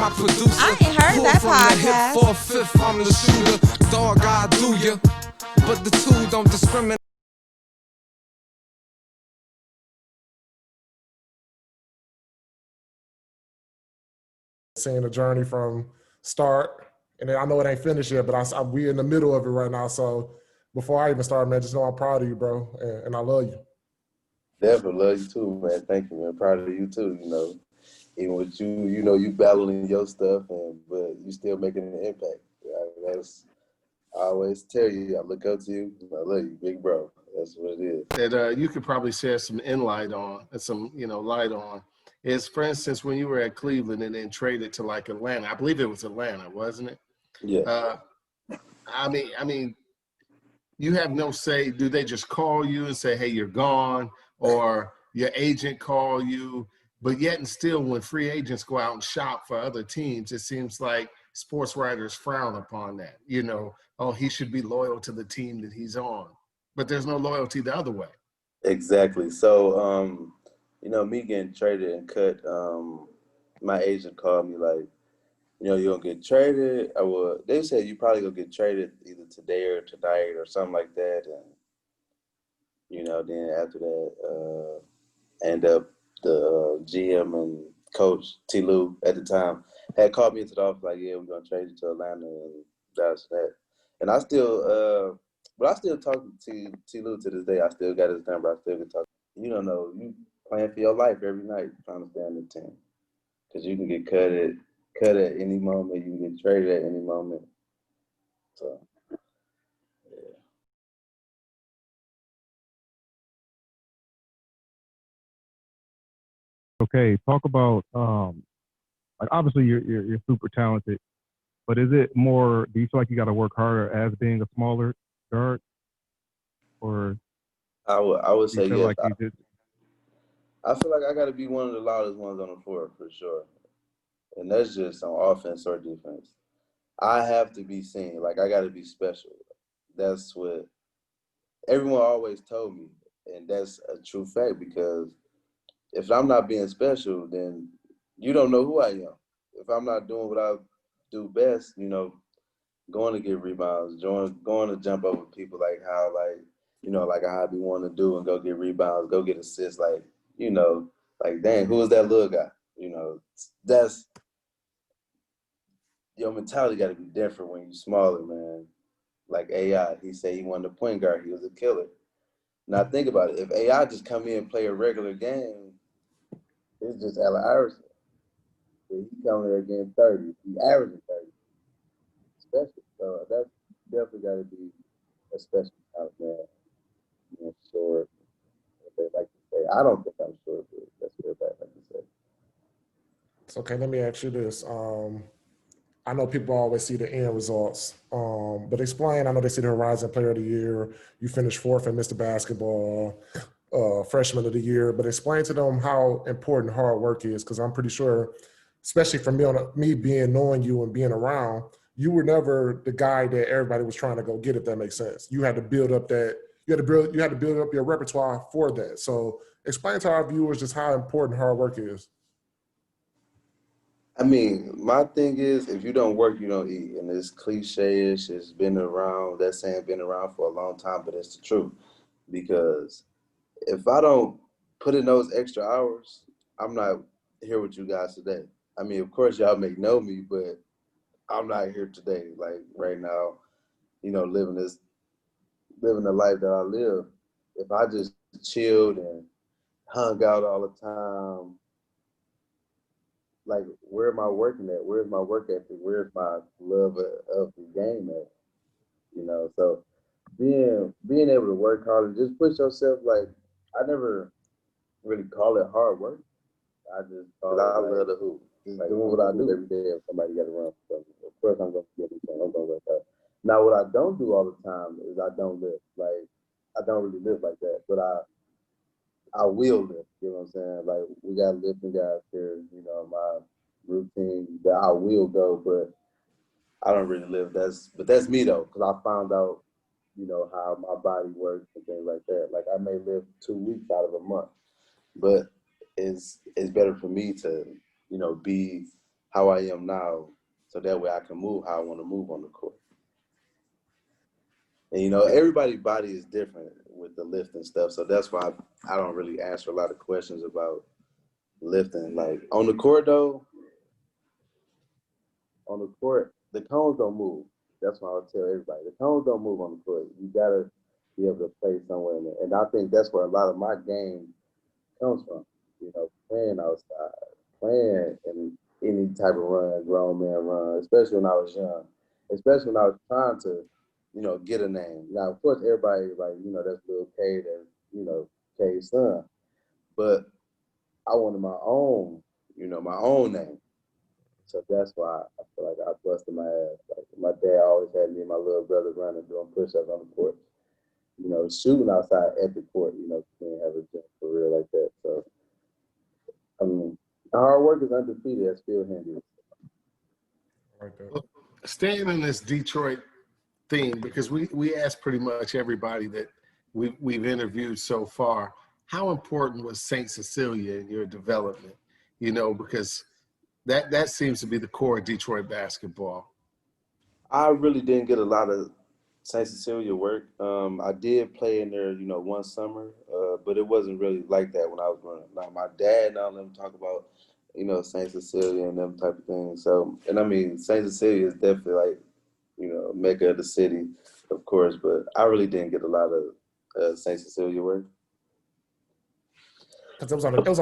my producer. I ain't heard Pull that from the hip podcast. 4/5, I'm the shooter. Dog, I do ya, but the two don't discriminate. Seeing the journey from start, and I know it ain't finished yet, but we in the middle of it right now. So before I even start, man, just know I'm proud of you, bro, and I love you. Definitely love you too, man. Thank you, man. Proud of you too. You know, even with you, you know, you battling your stuff, but you still making an impact. That's I always tell you. I look up to you. I love you, big bro. That's what it is. That you could probably share some light on, light on, is, for instance, when you were at Cleveland and then traded to like Atlanta. I believe it was Atlanta, wasn't it? Yeah. I mean, you have no say. Do they just call you and say, "Hey, you're gone," or your agent call you? But yet and still, when free agents go out and shop for other teams, it seems like sports writers frown upon that. You know, oh, he should be loyal to the team that he's on. But there's no loyalty the other way. Exactly. So, you know, me getting traded and cut, my agent called me like, you know, you're gonna get traded. They said you probably gonna get traded either today or tonight or something like that. And, you know, then after that, end up the GM and coach T. Lou at the time had called me into the office like, yeah, we're gonna trade you to Atlanta and that's that. And I still, but I still talk to T. Lou to this day. I still got his number. I still can talk. You don't know. You playing for your life every night trying to stay on the team because you can get cut at any moment. You can get traded at any moment. So, yeah. Okay, talk about like obviously you're super talented, but is it more? Do you feel like you got to work harder as being a smaller guard, or I would do you say feel yes. like you did? I feel like I got to be one of the loudest ones on the floor for sure, and that's just on offense or defense. I have to be seen. Like I got to be special. That's what everyone always told me, and that's a true fact because if I'm not being special, then you don't know who I am. If I'm not doing what I do best, you know, going to get rebounds, going to jump over people like how I be wanting to do and go get rebounds, go get assists, like, you know, like, dang, who is that little guy? You know, that's your mentality got to be different when you're smaller, man. Like AI, he said he wanted a point guard. He was a killer. Now think about it. If AI just come in and play a regular game, it's just Allen Iverson. But he coming there getting 30. He averaging 30. Special. So that's definitely got to be a special talent, man. Being short, what they like to say. I don't think I'm short, but that's what everybody like to say. So, okay, let me ask you this. I know people always see the end results, but explain. I know they see the Horizon Player of the Year. You finished fourth in Mr. Basketball, Freshman of the Year. But explain to them how important hard work is, because I'm pretty sure, especially for me knowing you and being around, you were never the guy that everybody was trying to go get. If that makes sense, you had to build up that. You had to build up your repertoire for that. So explain to our viewers just how important hard work is. I mean, my thing is, if you don't work, you don't eat. And it's cliche-ish. It's been around, that saying been around for a long time, but it's the truth. Because if I don't put in those extra hours, I'm not here with you guys today. I mean, of course, y'all may know me, but I'm not here today. Like right now, you know, living the life that I live. If I just chilled and hung out all the time, like where am I working at? Where's my work ethic? Where's my love of the game at? You know, so being able to work hard and just push yourself, like I never really call it hard work. I just call it I love the hoop. Just like doing what I do every day. If somebody got to run for something, of course I'm gonna get anything. I'm gonna work out. Now, what I don't do all the time is I don't live. Like I don't really live like that, but I will lift, you know what I'm saying? Like we got lifting guys here, you know, my routine that I will go, but I don't really live. That's me though, because I found out, you know, how my body works and things like that. Like I may live 2 weeks out of a month, but it's better for me to, you know, be how I am now, so that way I can move how I want to move on the court. And, you know, everybody's body is different with the lift and stuff, so that's why I don't really answer a lot of questions about lifting. Like, on the court, though, the cones don't move. That's what I'll tell everybody. The cones don't move on the court. You got to be able to play somewhere in there. And I think that's where a lot of my game comes from, you know, playing outside, playing in any type of run, grown man run, especially when I was young, especially when I was trying to, you know, get a name. Now, of course, everybody, like, you know, that's Lil K, that's, you know, K's son. But I wanted my own, you know, my own name. So that's why I feel like I busted my ass. Like, my dad always had me and my little brother running, doing push-ups on the court. You know, shooting outside at the court, you know, you can't have a gym for real like that. So, I mean, hard work is undefeated at Phil Handy. Right there. Well, staying in this Detroit theme, because we asked pretty much everybody that we've interviewed so far, how important was St. Cecilia in your development? You know, because that seems to be the core of Detroit basketball. I really didn't get a lot of St. Cecilia work. I did play in there, you know, one summer, but it wasn't really like that when I was running. Now, my dad now let him talk about, you know, St. Cecilia and them type of things. So, and I mean, St. Cecilia is definitely like, you know, mecca of the city, of course, but I really didn't get a lot of St. Cecilia work. Because it was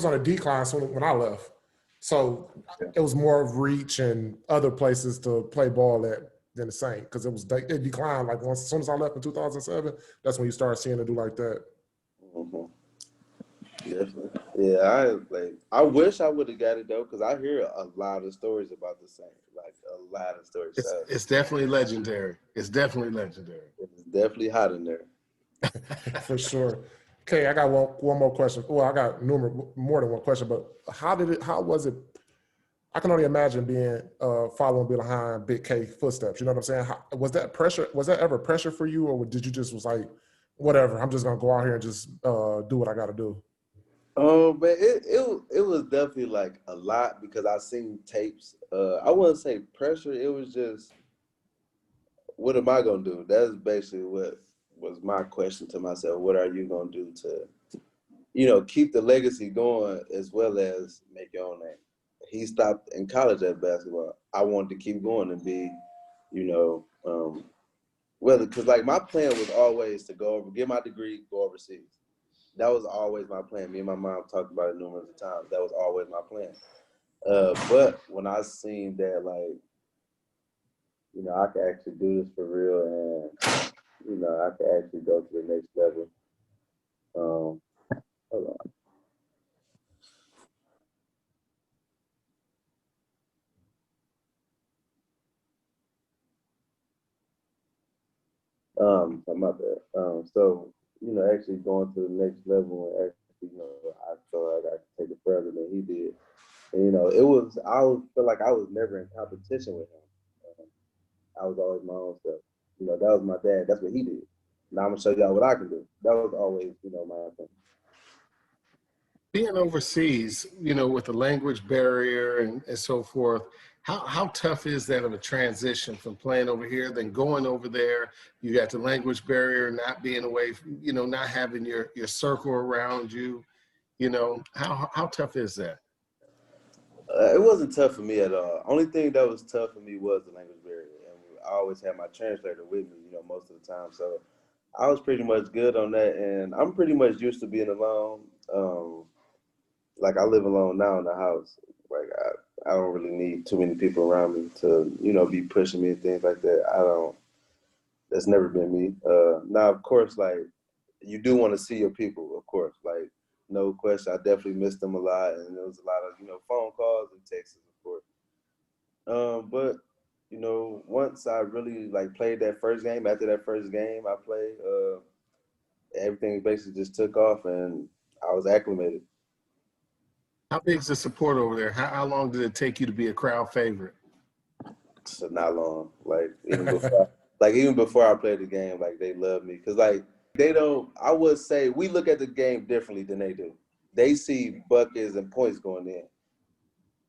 on a decline when I left. So it was more of reach and other places to play ball at than the Saint, because it declined like as soon as I left in 2007. That's when you start seeing it do like that. Mm-hmm. Definitely. Yeah, I wish I would have got it though, because I hear a lot of stories about the Saint, like a lot of stories. It's definitely legendary. It's definitely legendary. It's definitely hot in there. For sure. Okay, I got one more question. Well, I got more than one question, but how was it? I can only imagine being following behind Big K footsteps. You know what I'm saying? Was that pressure? Was that ever pressure for you, or did you just was like, whatever, I'm just gonna go out here and just do what I got to do? But it was definitely like a lot, because I seen tapes. I wouldn't say pressure. It was just, what am I gonna do? That's basically what was my question to myself. What are you gonna do to, you know, keep the legacy going as well as make your own name? He stopped in college at basketball. I wanted to keep going and be, you know, whether, because like my plan was always to get my degree, go overseas. That was always my plan. Me and my mom talked about it numerous times. That was always my plan. But when I seen that, like, you know, I could actually do this for real, and, you know, I could actually go to the next level. Hold on. About that. So, you know, actually going to the next level, and actually, you know, I felt like I could take it further than he did. And, you know, I feel like I was never in competition with him. I was always my own self. You know, that was my dad. That's what he did. Now I'm gonna show y'all what I can do. That was always, you know, my thing. Being overseas, you know, with the language barrier and so forth, how tough is that of a transition from playing over here, then going over there? You got the language barrier, not being away, you know, not having your circle around you. You know, how tough is that? It wasn't tough for me at all. Only thing that was tough for me was the language barrier, and I always had my translator with me, you know, most of the time. So I was pretty much good on that, and I'm pretty much used to being alone. Like, I live alone now in the house. Like, I don't really need too many people around me to, you know, be pushing me and things like that. That's never been me. Now, of course, like, you do want to see your people, of course. Like, no question, I definitely missed them a lot, and there was a lot of, you know, phone calls and texts, of course. But, you know, once I really, like, played that first game, after that first game I played, everything basically just took off, and I was acclimated. How big is the support over there? How long did it take you to be a crowd favorite? So not long. Like, even before I played the game, like, they love me, because, like, they don't. I would say we look at the game differently than they do. They see buckets and points going in.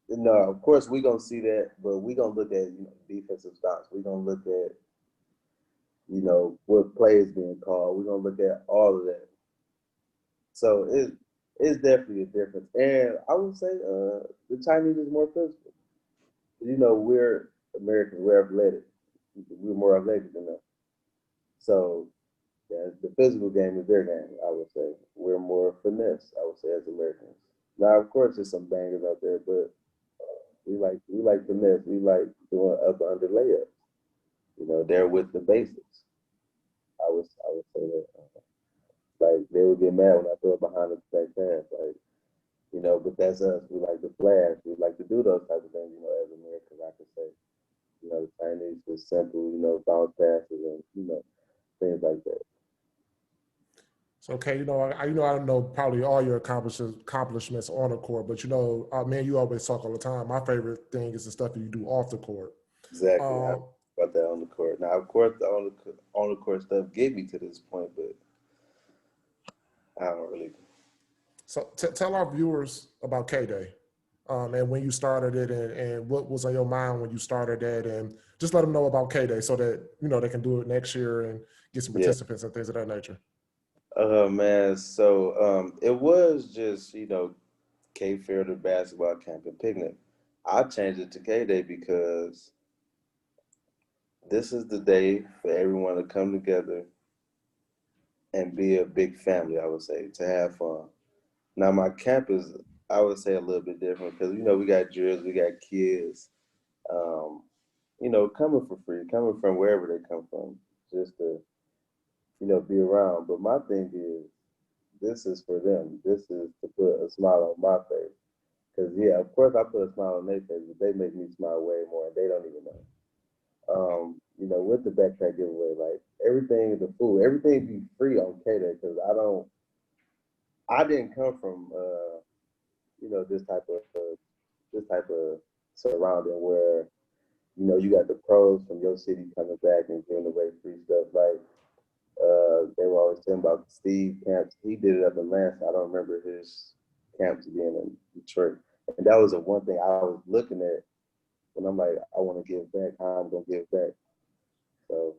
No, of course we gonna see that, but we gonna look at defensive stops. We gonna look at what plays being called. We're gonna look at all of that. So it's definitely a difference. And I would say the Chinese is more physical. We're Americans, we're athletic. We're more athletic than them. So yeah, the physical game is their game, I would say. We're more finesse, I would say, as Americans. Now, of course, there's some bangers out there, but we like finesse. We like doing upper under layups. They're with the basics. I would say that. Like they would get mad when I throw it behind the back pass. Like, but that's us. We like to flash. We like to do those type of things, as Americans, I could say. The Chinese is simple, bounce passes and, things like that. So, okay, I don't know probably all your accomplishments on the court, but man, you always talk all the time. My favorite thing is the stuff that you do off the court. Exactly. I about that on the court. Now, of course, the on the court stuff gave me to this point, but I don't really. So tell our viewers about K-Day and when you started it and what was on your mind when you started that, and just let them know about K-Day so that, they can do it next year and get some participants and things of that nature. Man, so it was just, K Felder basketball camp and picnic. I changed it to K-Day because this is the day for everyone to come together and be a big family, I would say, to have fun. Now, my camp is, I would say, a little bit different because, we got drills, we got kids, coming for free, coming from wherever they come from, just to, be around. But my thing is, this is for them. This is to put a smile on my face. Because, yeah, of course I put a smile on their face, but they make me smile way more, and they don't even know. With the backpack giveaway, like, everything, the food, everything be free on K-Day because I didn't come from, this type of surrounding where, you got the pros from your city coming back and giving away free stuff. Like, they were always saying about Steve Camps. He did it up in Lansing. I don't remember his camps being in Detroit. And that was the one thing I was looking at when I'm like, I want to give back. How I'm going to give back. So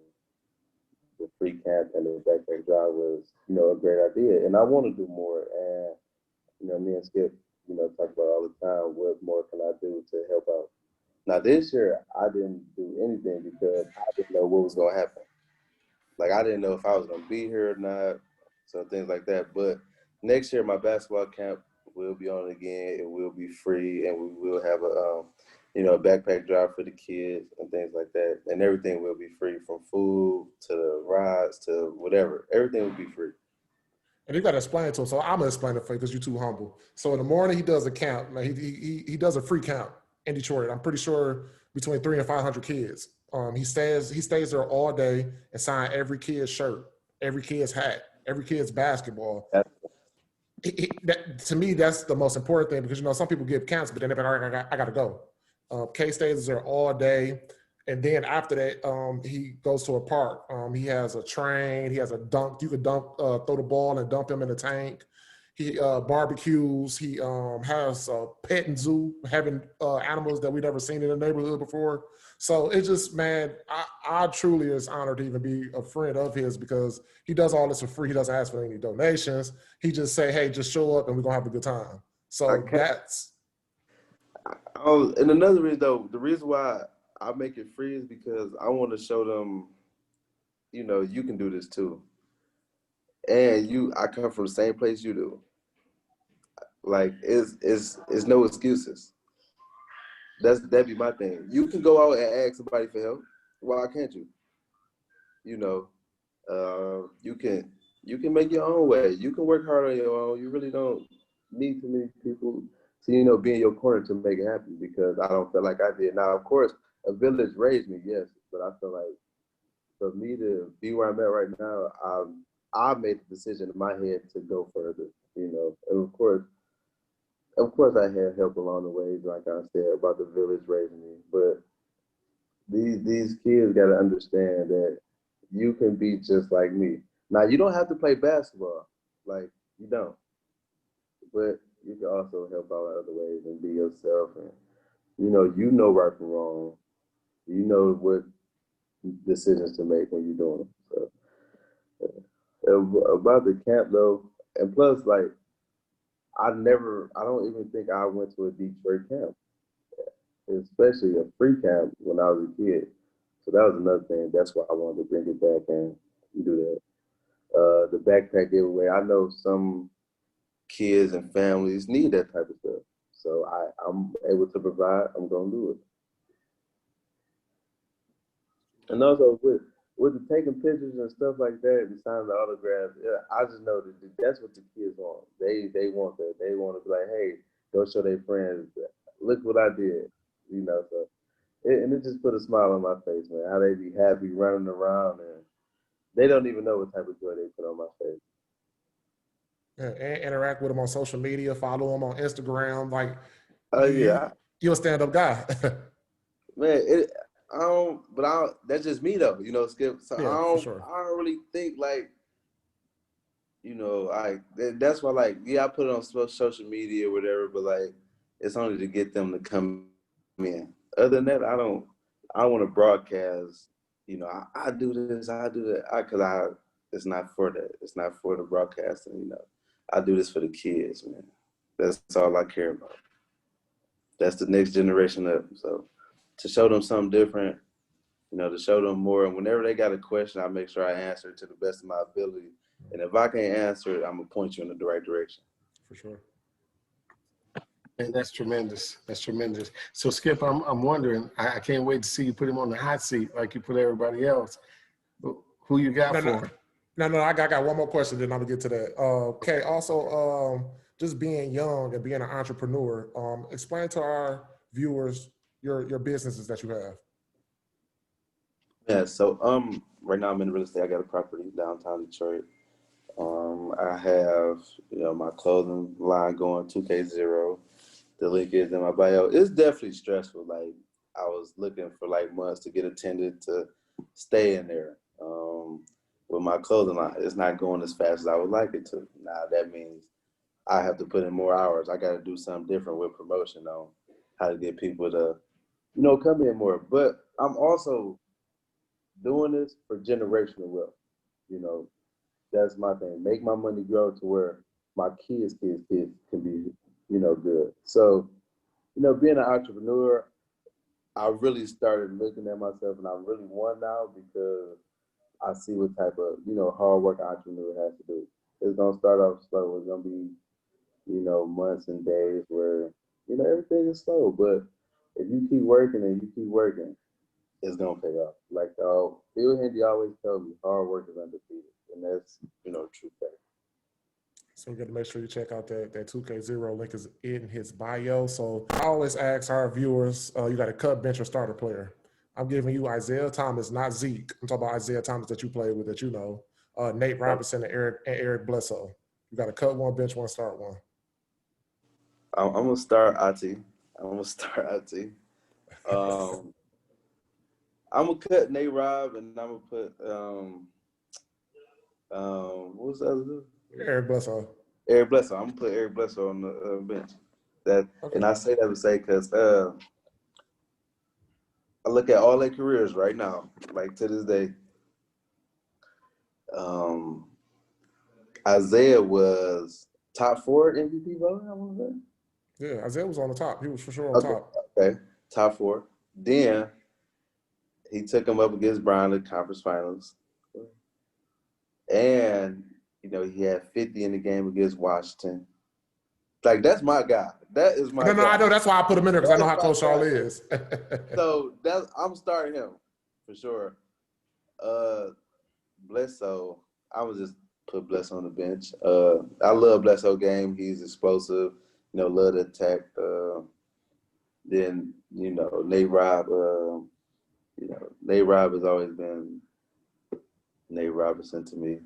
the free camp and the backpack drive was, a great idea. And I want to do more. And, me and Skip, talk about all the time, what more can I do to help out? Now, this year, I didn't do anything because I didn't know what was going to happen. Like, I didn't know if I was going to be here or not, so things like that. But next year, my basketball camp will be on again. It will be free, and we will have a backpack drive for the kids and things like that. And everything will be free, from food to the rides to whatever. Everything will be free. And you got to explain it to him. So I'm going to explain it for you because you're too humble. So in the morning, he does a camp. Like he does a free camp in Detroit. I'm pretty sure between 300 and 500 kids. He stays there all day and sign every kid's shirt, every kid's hat, every kid's basketball. To me, that's the most important thing because, some people give camps, but then they're like, I got to go. K stays there all day. And then after that, he goes to a park. He has a train. He has a dunk. You could throw the ball and dump him in the tank. He barbecues. He has a petting zoo, having animals that we've never seen in the neighborhood before. So it's just, man, I truly is honored to even be a friend of his because he does all this for free. He doesn't ask for any donations. He just say, hey, just show up and we're going to have a good time. So that's. And another reason, though, the reason why I make it free is because I want to show them, you can do this too. And I come from the same place you do. Like, it's no excuses. That'd be my thing. You can go out and ask somebody for help. Why can't you? You can make your own way. You can work hard on your own. You really don't need too many people to, be in your corner to make it happen because I don't feel like I did. Now, of course, a village raised me, yes, but I feel like for me to be where I'm at right now, I made the decision in my head to go further, And of course, I had help along the way, like I said, about the village raising me. But these kids got to understand that you can be just like me. Now, you don't have to play basketball. Like, you don't. But you can also help out in other ways and be yourself. And you know right from wrong. You know what decisions to make when you're doing them. So about the camp though, and plus like I don't even think I went to a Detroit camp, especially a free camp when I was a kid. So that was another thing. That's why I wanted to bring it back and do that. The backpack giveaway. I know some kids and families need that type of stuff. So I'm able to provide. I'm gonna do it. And also with the taking pictures and stuff like that and signing the autographs, yeah, I just know that that's what the kids want. They want that. They want to be like, hey, go show their friends, look what I did. So and it just put a smile on my face, man. How they be happy running around and they don't even know what type of joy they put on my face. Yeah, and interact with them on social media, follow them on Instagram. Like Oh yeah, you're a stand-up guy. man. But that's just me though, Skip. So Yeah, for sure. I don't really think like, that's why like, yeah, I put it on social media or whatever, but like, it's only to get them to come in. Other than that, I don't want to broadcast. I do this, I do that, because it's not for that. It's not for the broadcasting. I do this for the kids, man. That's all I care about. That's the next generation up. So to show them something different, to show them more. And whenever they got a question, I make sure I answer it to the best of my ability. And if I can't answer it, I'm gonna point you in the right direction. For sure. And that's tremendous. That's tremendous. So Skip, I'm wondering, I can't wait to see you put him on the hot seat like you put everybody else. Who you got for him? No, I got one more question, then I'm gonna get to that. Okay, also, just being young and being an entrepreneur, explain to our viewers your businesses that you have. Yeah, so right now I'm in real estate. I got a property downtown Detroit. I have, my clothing line going 2K0. The link is in my bio. It's definitely stressful. Like I was looking for like months to get attended to stay in there. With my clothing line, it's not going as fast as I would like it to. Now that means I have to put in more hours. I got to do something different with promotion on how to get people to, come in more. But I'm also doing this for generational wealth. That's my thing. Make my money grow to where my kids can be, good. So, being an entrepreneur, I really started looking at myself and I really want now because I see what type of, hard work an entrepreneur has to do. It's gonna start off slow. It's gonna be, months and days where, everything is slow. But if you keep working and you keep working, it's gonna pay off. Like Phil Handy always tells me, hard work is undefeated. And that's, true fact. So we got to make sure you check out that 2K0 link is in his bio. So I always ask our viewers, you got a cut, bench, or starter player. I'm giving you Isaiah Thomas, not Zeke. I'm talking about Isaiah Thomas that you played with, that you know. Nate Robinson and Eric Bledsoe. You got to cut one, bench one, start one. I'm gonna start IT. I'm gonna cut Nate Rob and I'm gonna put what's the other dude? Eric Bledsoe. Eric Bledsoe. I'm gonna put Eric Bledsoe on the bench. Okay. And I say that to say because I look at all their careers right now, like to this day. Isaiah was top 4 MVP voting, I want to say. Yeah, Isaiah was on the top. He was for sure on top. Okay, top 4. Then he took him up against Brown in the conference finals. And, he had 50 in the game against Washington. Like, that's my guy. That is my guy. No, I know. That's why I put him in there, because I know how close Charles is. So, I'm starting him for sure. Bledsoe, I would just put Bledsoe on the bench. I love Bledsoe game. He's explosive, love to attack. Then, Nate Rob, Nate Rob has always been Nate Robinson to me.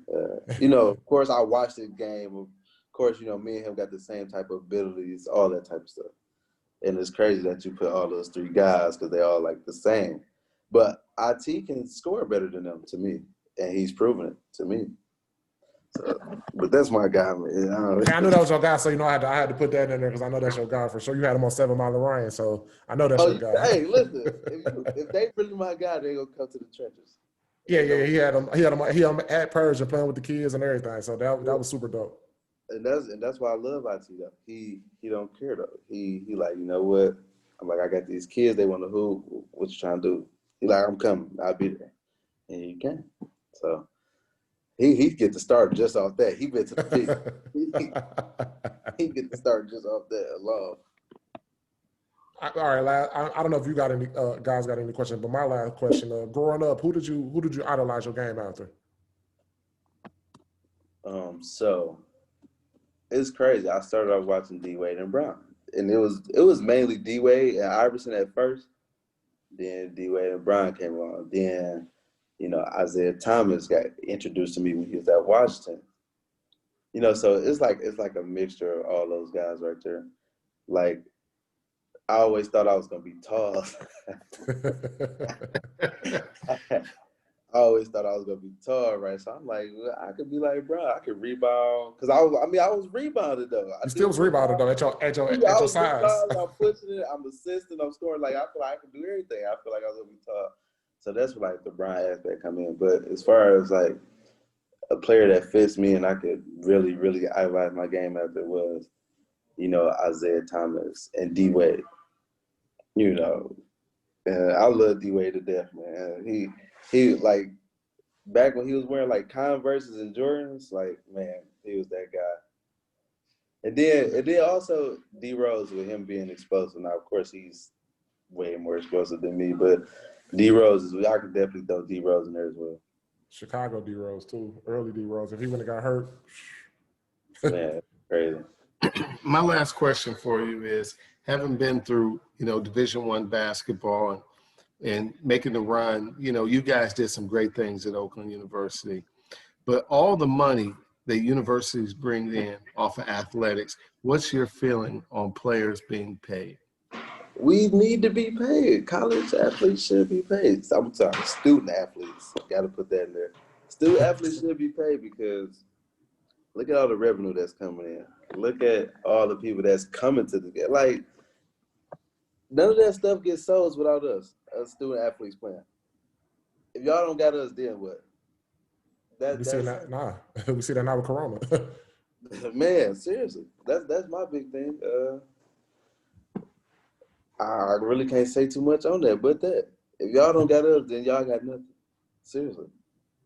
Of course, I watched the game. Of course, me and him got the same type of abilities, all that type of stuff. And it's crazy that you put all those 3 guys because they all like the same. But IT can score better than them to me, and he's proven it to me. So, but that's my guy, man. I knew that was your guy, so I had to put that in there because I know that's your guy for sure. You had him on 7 Mile and Ryan, so I know that's your guy. Hey, listen, if they really my guy, they gonna come to the trenches. Yeah. He had him at Persian playing with the kids and everything. So that was super dope. And that's why I love IT though. He don't care though. He like, you know what? I'm like, I got these kids, they want to hoop. What you trying to do? He like, I'm coming. I'll be there. And he came. So he get to start just off that. He been to the peak. he get to start just off that alone. All right, I don't know if you got any guys got any questions, but my last question: growing up, who did you idolize your game after? So it's crazy. I started off watching D Wade and Brown, and it was mainly D Wade and Iverson at first. Then D Wade and Brown came along. Then Isaiah Thomas got introduced to me when he was at Washington. So it's like a mixture of all those guys right there. Like, I always thought I was gonna be tall. I always thought I was gonna be tall, right? So I'm like, well, I could be like, bro, I could rebound because I was rebounded though. You still was rebounded though at your size. I'm pushing it. I'm assisting. I'm scoring. Like, I feel like I can do everything. I feel like I was gonna be tall. So that's where like the Brian aspect come in. But as far as like a player that fits me and I could really, really idolize my game after was, Isaiah Thomas and D Wade. And I love D Wade to death, man. He like back when he was wearing like Converses and Jordans, like, man, he was that guy. And then also D Rose with him being explosive. Now, of course, he's way more explosive than me, but D Rose I could definitely throw D Rose in there as well. Chicago D Rose too, early D Rose. If he wouldn't have got hurt, man, crazy. My last question for you is, having been through, Division I basketball and making the run, you guys did some great things at Oakland University, but all the money that universities bring in off of athletics, what's your feeling on players being paid? We need to be paid. College athletes should be paid. I'm sorry, student athletes. Got to put that in there. Student athletes should be paid because look at all the revenue that's coming in. Look at all the people that's coming to the game. Like, none of that stuff gets sold without us student athletes playing. If y'all don't got us, then what? We see that now with Corona. Man, seriously, that's my big thing. I really can't say too much on that, but that if y'all don't got us, then y'all got nothing. Seriously,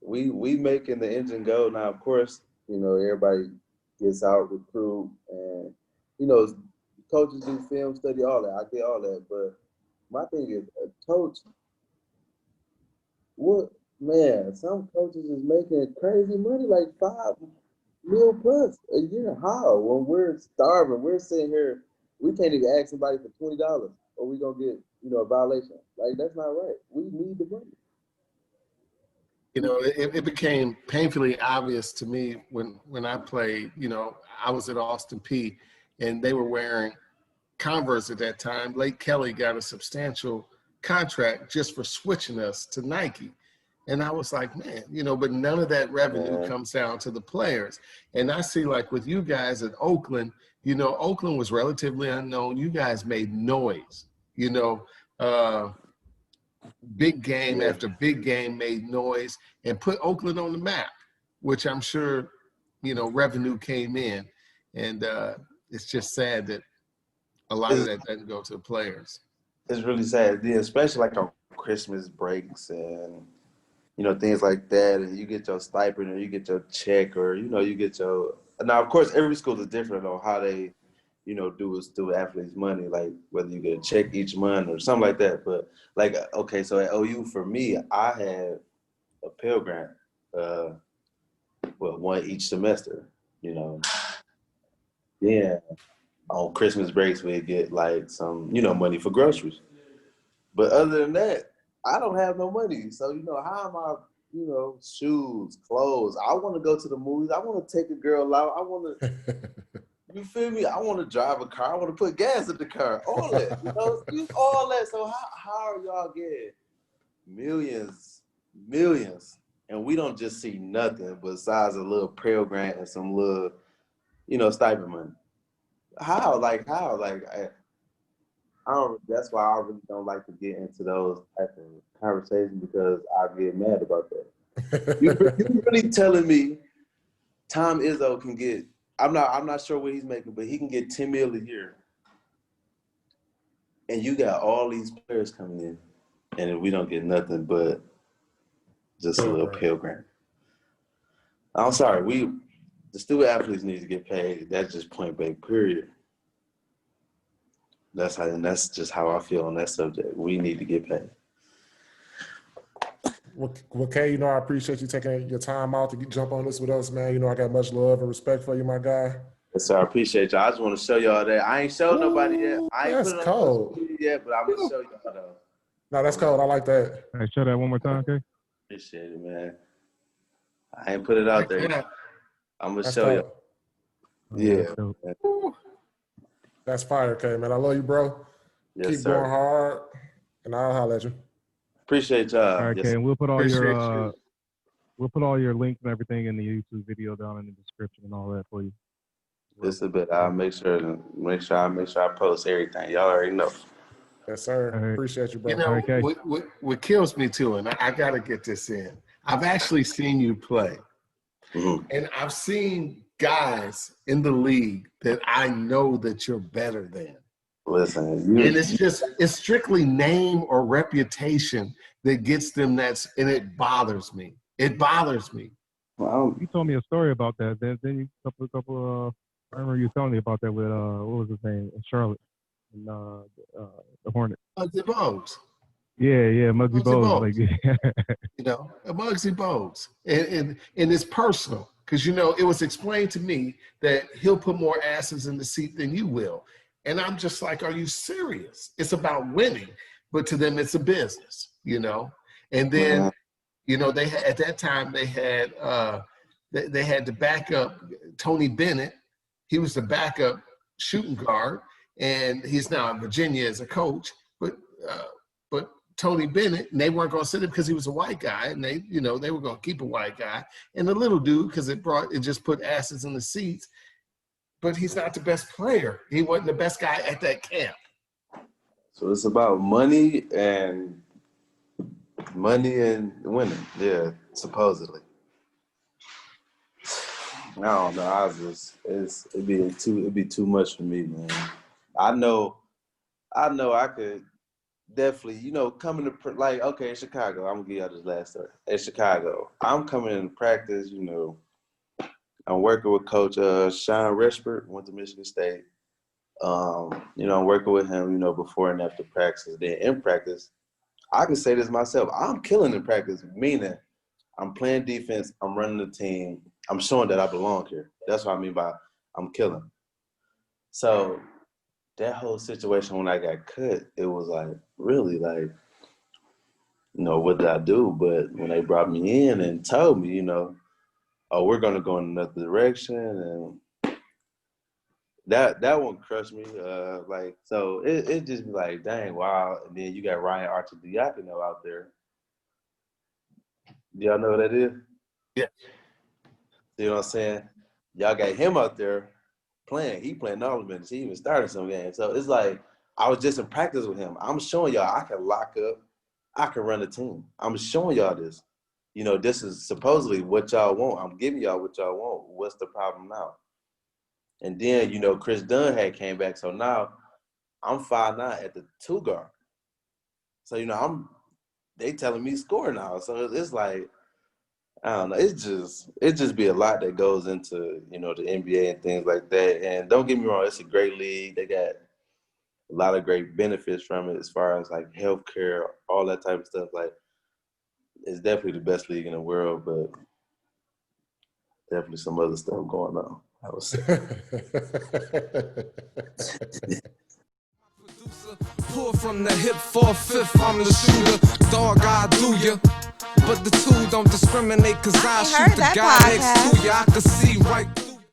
we making the engine go now. Of course, everybody gets out, recruit, and coaches do film study, all that. I get all that, but my thing is, a coach. Some coaches is making crazy money, like $5 million plus a year. How? When we're starving, we're sitting here, we can't even ask somebody for $20, or we gonna get a violation. Like, that's not right. We need the money. It became painfully obvious to me when I played. I was at Austin P, and they were wearing Converse at that time. Lake Kelly got a substantial contract just for switching us to Nike. And I was like, man, but none of that revenue comes down to the players. And I see, like, with you guys at Oakland, Oakland was relatively unknown. You guys made noise, big game after big game made noise and put Oakland on the map, which I'm sure, revenue came in. And it's just sad that a lot of that doesn't go to the players. It's really sad, especially like on Christmas breaks and, things like that. And you get your stipend or you get your check or, you get your – now, of course, every school is different on how they, do with student athletes' money, like whether you get a check each month or something like that. But, like, okay, so at OU, for me, I had a Pell Grant, one each semester, Yeah. On Christmas breaks, we get like some, money for groceries. But other than that, I don't have no money. So, how am I, shoes, clothes? I want to go to the movies. I want to take a girl out. I want to, you feel me? I want to drive a car. I want to put gas in the car. All that, all that. So how are y'all getting millions and we don't just see nothing besides a little Pell Grant and some little, you know, stipend money. How? Like, I don't. That's why I really don't like to get into those type of conversations because I get mad about that. You really telling me Tom Izzo can get? I'm not sure what he's making, but he can get $10 million a year, and you got all these players coming in, and we don't get nothing but just a little Pell Grant. I'm sorry, the student athletes need to get paid. That's just point blank, period. That's just how I feel on that subject. We need to get paid. Well, Kay, you know, I appreciate you taking your time out to jump on this with us, man. You know, I got much love and respect for you, my guy. Yes, sir. I appreciate y'all. I just want to show y'all that. I ain't showed nobody yet. I ain't That's put it on cold. social media yet, but I'm going to show y'all, though. No, that's cold. I like that. Hey, show that one more time, okay? Appreciate it, man. I ain't put it out there yet. I'm going to show you. Yeah. That's fire, Kay, man. I love you, bro. Yes, Keep sir. going hard, and I'll holler at you. Appreciate y'all. All right, Yes, Kay, and we'll put all Appreciate your links and everything in the YouTube video down in the description and all that for you. just a bit. I'll make sure I post everything. Y'all already know. Yes, sir. All right. Appreciate you, bro. You know, Okay. what kills me too, and I got to get this in. I've actually seen you play, and I've seen guys in the league that I know that you're better than. Listen, And it's strictly name or reputation that gets them and it bothers me. It bothers me. well, You told me a story about that. Then you I remember you telling me about that with what was his name in Charlotte, and the Hornets. Muggsy Bogues. Yeah, Muggsy Bogues. Like, You know, Muggsy Bogues. And it's personal because, you know, it was explained to me that he'll put more asses in the seat than you will. And I'm just like, are you serious? It's about winning. But to them, it's a business, you know. And then, you know, at that time they had the backup Tony Bennett. He was the backup shooting guard, and he's now in Virginia as a coach. But Tony Bennett, and they weren't going to sit him because he was a white guy, and they were going to keep a white guy. And the little dude, because it just put asses in the seats. But he's not the best player. He wasn't the best guy at that camp. so it's about money and winning. Yeah, supposedly. I don't know. It'd be too much for me, man. I know I could definitely, you know, coming to like, okay, in Chicago, I'm gonna give y'all this last story. In Chicago, I'm coming in practice, you know, I'm working with Coach Sean Reshford, went to Michigan State. You know, I'm working with him, you know, before and after practice. Then in practice, I can say this myself, I'm killing in practice, meaning I'm playing defense, I'm running the team, I'm showing that I belong here. That's what I mean by I'm killing. So that whole situation when I got cut, it was like, really like, you know, what did I do? But when they brought me in and told me, you know, oh, we're going to go in another direction, and that one crushed me. Like, so it just be like, dang, wow. And then you got Ryan Arcidiacono out there. Do y'all know who that is? Yeah. You know what I'm saying? Y'all got him out there playing. He playing all the minutes. He even started some games. So it's like, I was just in practice with him. I'm showing y'all I can lock up. I can run a team. I'm showing y'all this. You know, this is supposedly what y'all want. I'm giving y'all what y'all want. What's the problem now? And then, you know, Chris Dunn had came back. So now I'm 5'9" at the 2 guard. So, you know, they telling me score now. So it's like, I don't know. It just be a lot that goes into, you know, the NBA and things like that. And don't get me wrong, it's a great league. They got a lot of great benefits from it as far as like healthcare, all that type of stuff. Like, it's definitely the best league in the world, but definitely some other stuff going on, I would say. Pull from the hip 4/5, I'm the shooter. Dog, I do ya. But the two don't discriminate, cause I shoot the guy next to ya. I can see right